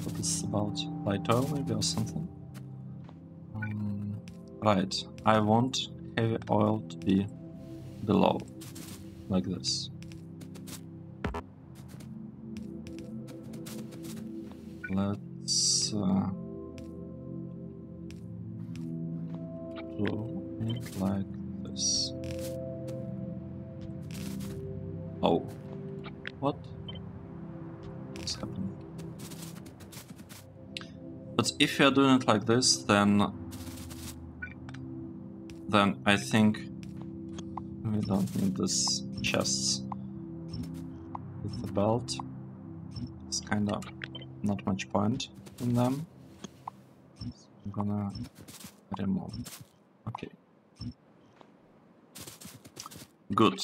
what this is about. Light oil maybe or something? Right, I want heavy oil to be below, like this. Let's do it like this. Oh, what? What's happening? But if you are doing it like this, then I think we don't need this chests with the belt. It's kind of not much point in them. So I'm gonna remove. Okay. Good.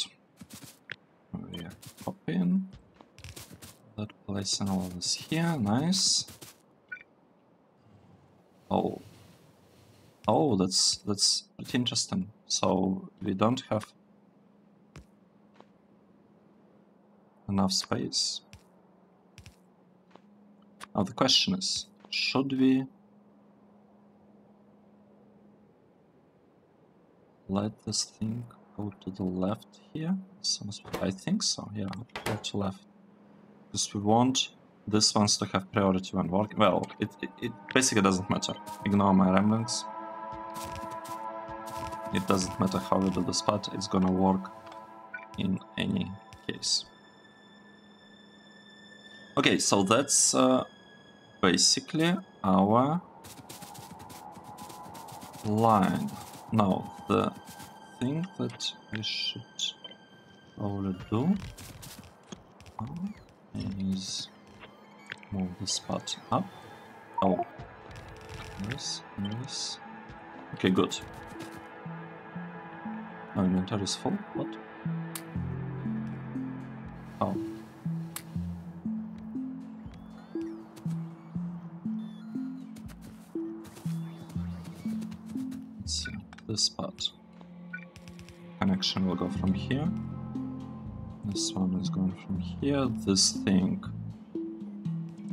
We hop in. That placing all of this here. Nice. Oh. Oh, that's pretty interesting. So we don't have enough space. Now the question is, should we let this thing go to the left here? I think so, yeah, go to left. Because we want these ones to have priority when working. Well, it basically doesn't matter. Ignore my ramblings. It doesn't matter how we do this part, it's gonna work in any case. Okay, so that's basically our line. Now, the thing that we should probably do is move this part up. Oh, yes. Okay, good. My inventory is full. What? Oh. Let's see. This part. Connection will go from here. This one is going from here. This thing.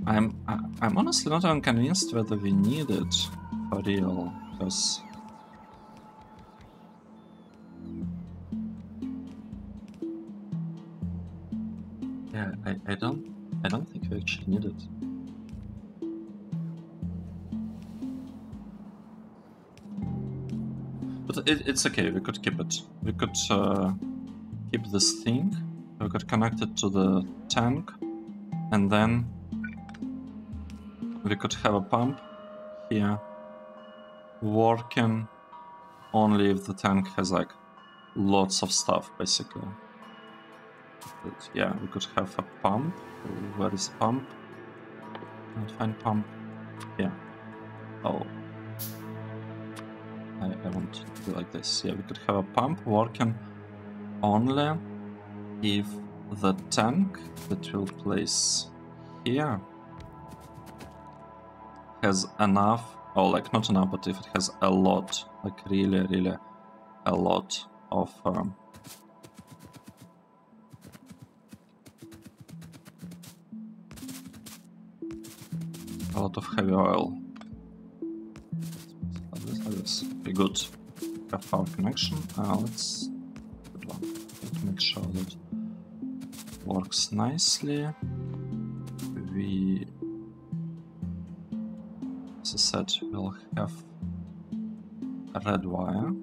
I'm honestly not even convinced whether we need it for real, because yeah, I don't think we actually need it. But it's okay, we could keep it. We could keep this thing, we could connect it to the tank, and then we could have a pump here working only if the tank has like lots of stuff, basically. But yeah, we could have a pump. Where is pump? Can't find pump. Yeah. Oh. I want to do like this. Yeah, we could have a pump working only if the tank that we'll place here has enough, or like not enough, but if it has a lot, like really a lot of heavy oil. Like this. Okay, good. Have power connection. Let's make sure that works nicely. We, as I said, will have a red wire.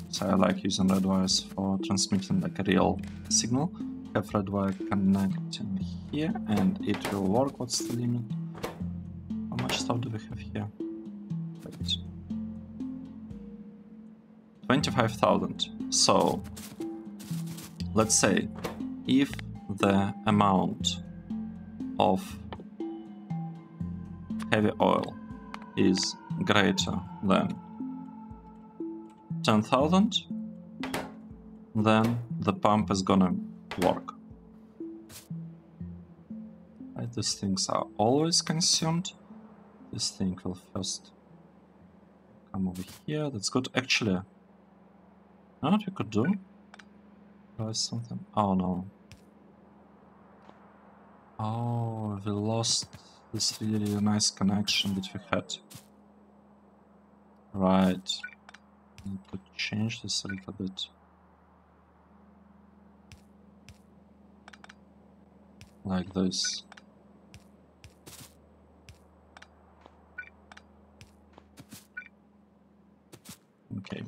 So I like using red wires for transmitting like a real signal. Have red wire connecting here, and it will work. What's the limit? How much stuff do we have here? Wait. 25,000. So let's say if the amount of heavy oil is greater than 10,000, then the pump is gonna work. Right, these things are always consumed. This thing will first come over here. That's good. Actually, you know what we could do? There's something. Oh no. Oh, we lost this really nice connection that we had. Right. need to change this a little bit. Like this. Okay.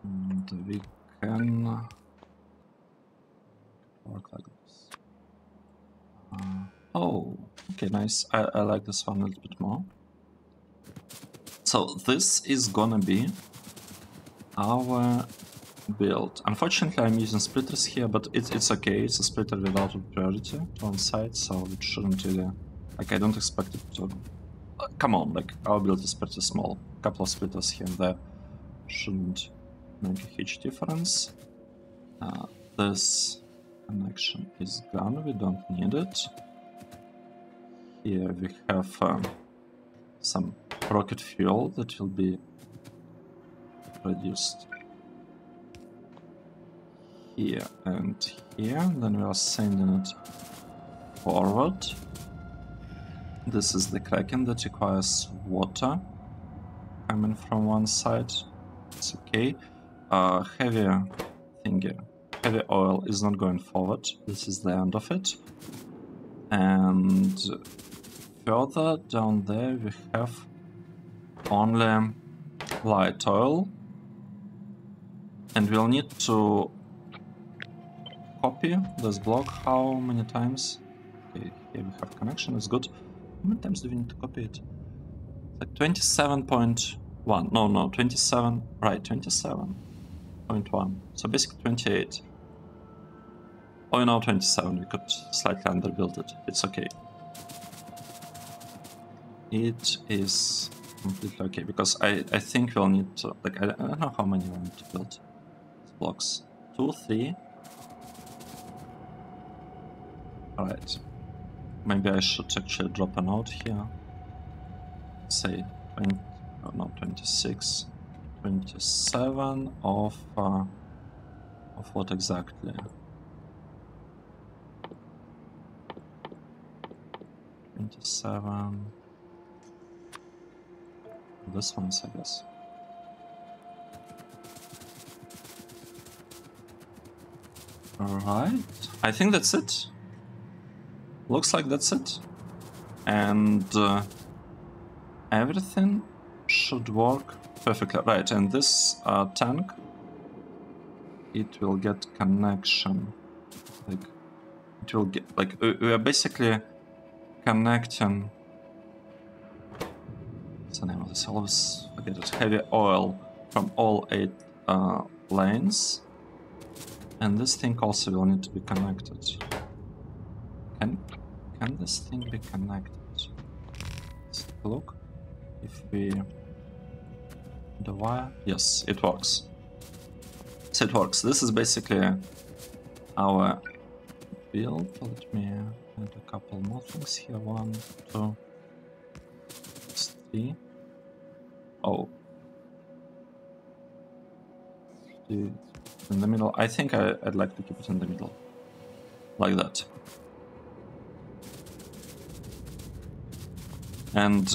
And we can work like this. Oh, okay, nice. I like this one a little bit more. So this is gonna be our build. Unfortunately, I'm using splitters here, but it's okay. It's a splitter without a priority to one side, so it shouldn't really... Like, I don't expect it to... come on, like, our build is pretty small. A couple of splitters here and there shouldn't make a huge difference. This connection is gone, we don't need it. Here we have some rocket fuel that will be produced here and here, then we are sending it forward. This is the Kraken that requires water coming from one side. It's okay. Heavy thingy, heavy oil is not going forward. This is the end of it. And further down there we have only light oil. And we'll need to copy this block how many times? Okay, here we have connection, it's good. How many times do we need to copy it? Like 27.1. No, 27. Right, 27.1. So basically 28. Oh, no, 27. We could slightly underbuild it. It's okay. It is completely okay because I think we'll need to, like, I don't know how many we need to build blocks. 2, 3. Alright. Maybe I should actually drop a note here. Say 20, oh no, 26, 27 of what exactly? 27. This one's, I guess. Alright, I think that's it. Looks like that's it. And everything should work perfectly. Right, and this tank, it will get connection. Like, it will get, like, we are basically connecting... What's the name of this? I always forget it. Heavy oil from all 8 lanes. And this thing also will need to be connected. Can this thing be connected? Let's take a look. If we... the wire... Yes, it works. So it works. This is basically our build. Let me add a couple more things here. 1, 2, 3. Oh. 3 in the middle. I think I'd like to keep it in the middle. Like that. And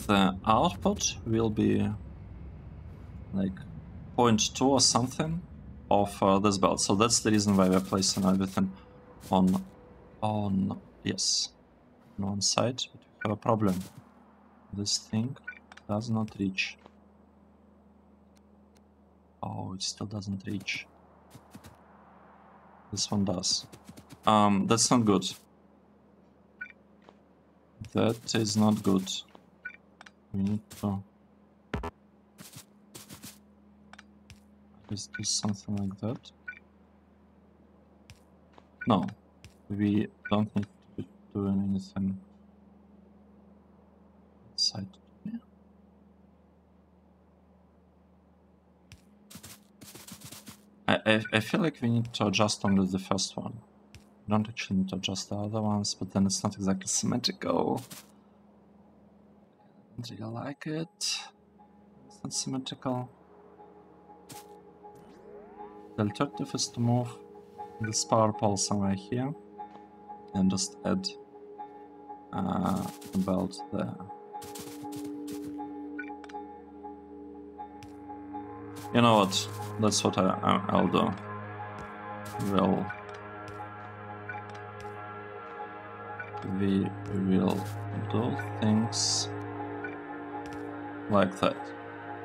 the output will be like 0.2 or something of this belt. So that's the reason why we're placing everything on yes, on one side. But we have a problem. This thing does not reach. Oh, it still doesn't reach. This one does. That's not good. That is not good. We need to just do something like that. No, we don't need to be doing anything outside here. I feel like we need to adjust only the first one. We don't actually need to adjust the other ones, but then it's not exactly symmetrical. I don't really like it. It's not symmetrical. The alternative is to move this power pole somewhere here and just add a belt there. You know what? That's what I'll do. We will do things like that,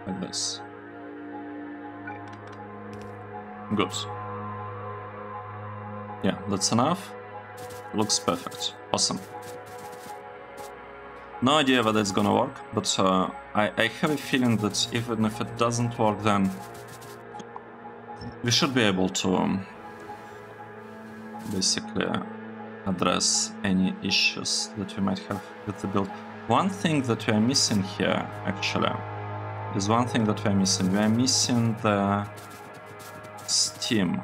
like this. Good. Yeah, that's enough. Looks perfect. Awesome. No idea whether it's gonna work, but I have a feeling that even if it doesn't work, then we should be able to basically address any issues that we might have with the build. One thing that we are missing here, actually, is one thing that we are missing. We are missing the steam.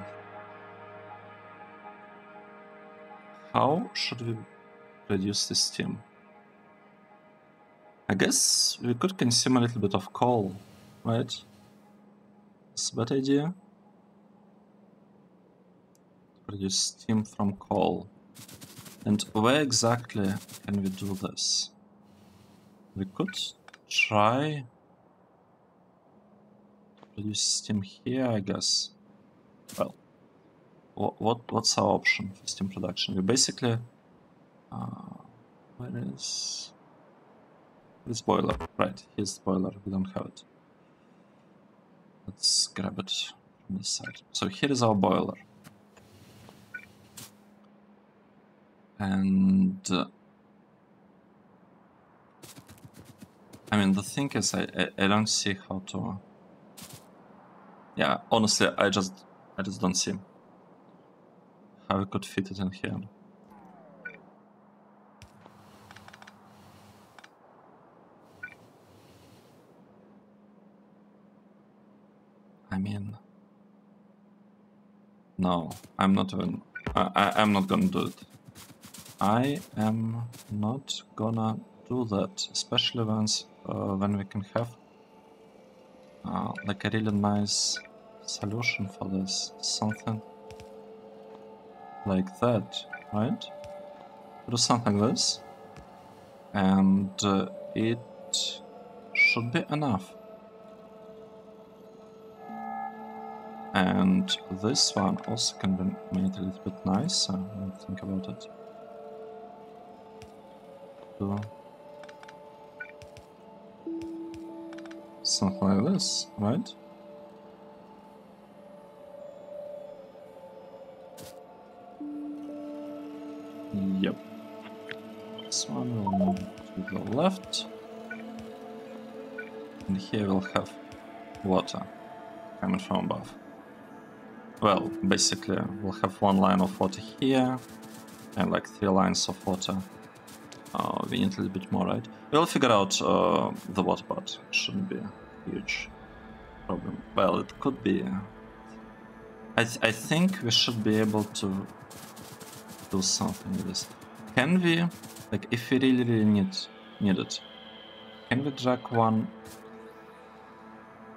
How should we produce the steam? I guess we could consume a little bit of coal, right? It's a bad idea. Produce steam from coal. And where exactly can we do this? We could try to produce steam here, I guess. Well, what's our option for steam production? We basically... where is... this boiler? Right, here's the boiler, we don't have it. Let's grab it from this side. So here is our boiler. And... I mean, the thing is, I don't see how to... Yeah, honestly, I just don't see how we could fit it in here. I mean... No, I'm not even... I'm not gonna do it. I am not gonna do that, especially when we can have like a really nice solution for this. Something like that, right? Do something like this, and it should be enough. And this one also can be made a little bit nicer when you think about it. So, something like this, right? Yep. This one will move to the left. And here we'll have water coming from above. Well, basically, we'll have one line of water here, and like 3 lines of water. We need a little bit more, right? We'll figure out the water part. It shouldn't be a huge problem. Well, it could be. I think we should be able to do something with this. Can we, like, if we really need it, can we drag one,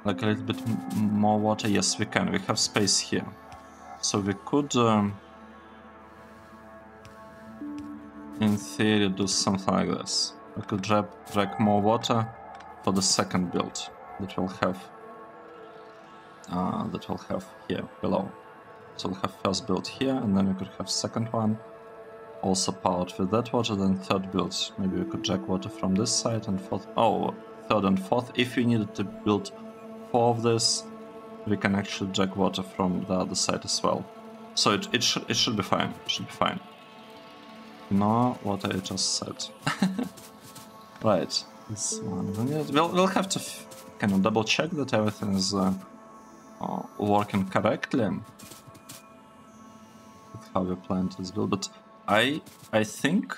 like a little bit more water? Yes, we can. We have space here, so we could, in theory, do something like this. We could drag more water for the second build that we'll have. Here below. So we'll have first build here, and then we could have second one also powered with that water. Then third build, maybe we could drag water from this side, and fourth. Oh, third and fourth. If we needed to build 4 of this, we can actually drag water from the other side as well. So it should be fine. It should be fine. Ignore what I just said. Right, this one. We'll have to kind of double check that everything is working correctly with how we planned this build, but I think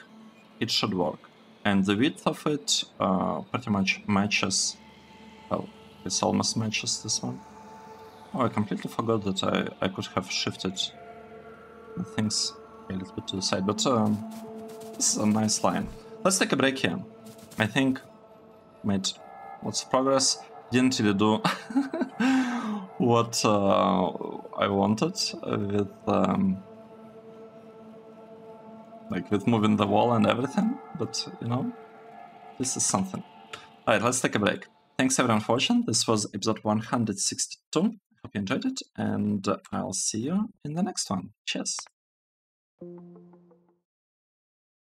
it should work, and the width of it pretty much matches. Well, it almost matches this one. Oh, I completely forgot that I could have shifted the things a little bit to the side, but this is a nice line. Let's take a break here. I think made lots of progress. Didn't really do what I wanted with like with moving the wall and everything, but you know, this is something. Alright, let's take a break. Thanks everyone for watching. This was episode 162. Hope you enjoyed it, and I'll see you in the next one. Cheers!